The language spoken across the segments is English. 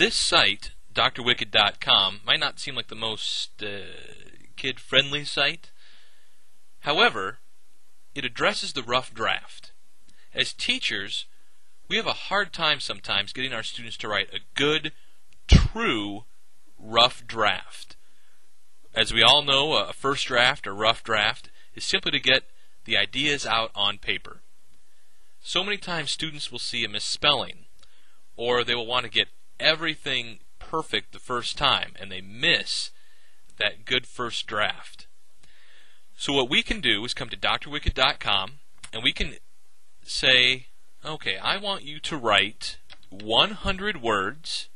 This site, drwicked.com, might not seem like the most kid-friendly site. However, it addresses the rough draft. As teachers, we have a hard time sometimes getting our students to write a good, true, rough draft. As we all know, a first draft or rough draft is simply to get the ideas out on paper. So many times students will see a misspelling, or they will want to get everything perfect the first time, and they miss that good first draft. So what we can do is come to drwicked.com, and we can say, okay, I want you to write 100 words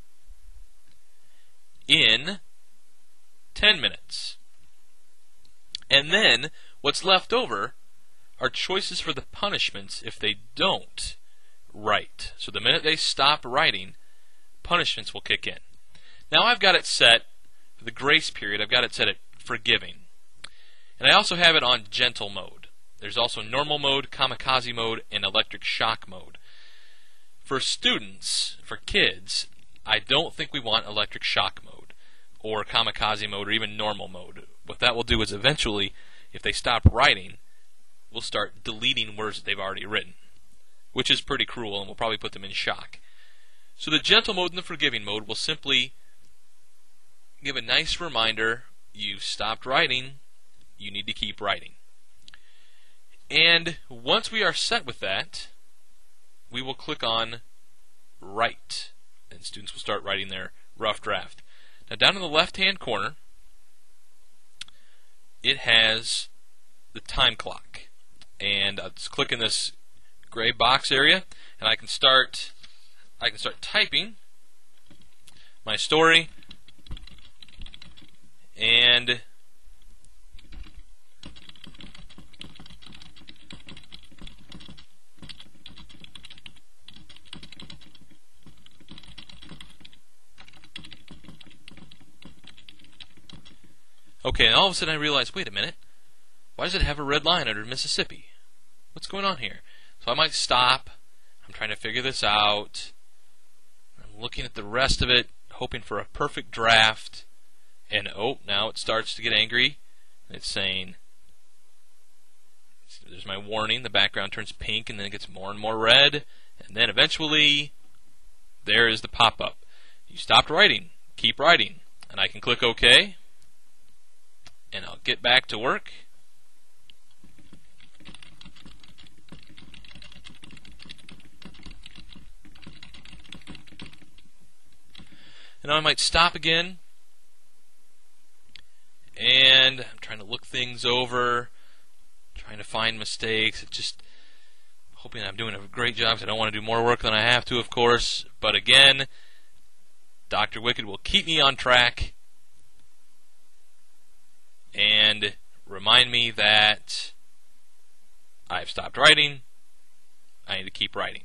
in 10 minutes. And then what's left over are choices for the punishments if they don't write. So the minute they stop writing, punishments will kick in. Now I've got it set for the grace period. I've got it set at forgiving. And I also have it on gentle mode. There's also normal mode, kamikaze mode, and electric shock mode. For students, for kids, I don't think we want electric shock mode or kamikaze mode or even normal mode. What that will do is eventually, if they stop writing, we'll start deleting words that they've already written, which is pretty cruel, and we'll probably put them in shock. So the gentle mode and the forgiving mode will simply give a nice reminder, you've stopped writing, you need to keep writing. And once we are set with that, we will click on Write, and students will start writing their rough draft. Now down in the left-hand corner, it has the time clock. And I'll just click in this gray box area, and I can start typing my story, and okay, and all of a sudden I realize, wait a minute, why does it have a red line under Mississippi? What's going on here? So I might stop. I'm trying to figure this out. I'm looking at the rest of it, hoping for a perfect draft. And oh, now it starts to get angry. It's saying, there's my warning, the background turns pink and then it gets more and more red. And then eventually, there is the pop-up. You stopped writing. Keep writing. And I can click OK. And I'll get back to work. And now I might stop again, and I'm trying to look things over, trying to find mistakes. Just hoping I'm doing a great job, because I don't want to do more work than I have to, of course. But again, Dr. Wicked will keep me on track and remind me that I've stopped writing. I need to keep writing.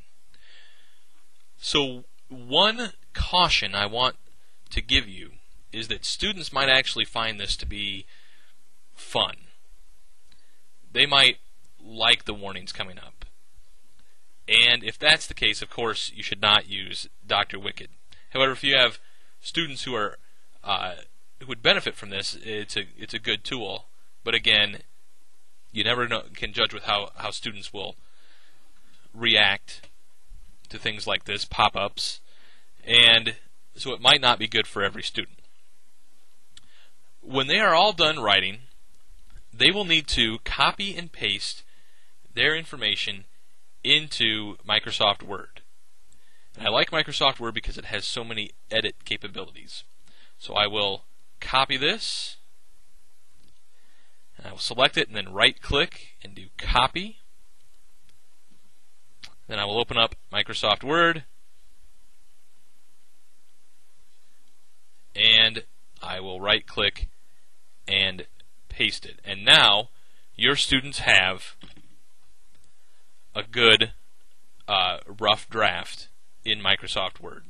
So one caution I want to give you is that students might actually find this to be fun. They might like the warnings coming up. And if that's the case, of course, you should not use Dr. Wicked. However, if you have students who are who would benefit from this, it's a good tool. But again, you never can judge with how students will react to things like this, pop-ups, and so it might not be good for every student. When they are all done writing, they will need to copy and paste their information into Microsoft Word. And I like Microsoft Word because it has so many edit capabilities. So I will copy this, and I will select it and then right-click and do copy. Then I will open up Microsoft Word, and I will right-click and paste it. And now your students have a good rough draft in Microsoft Word.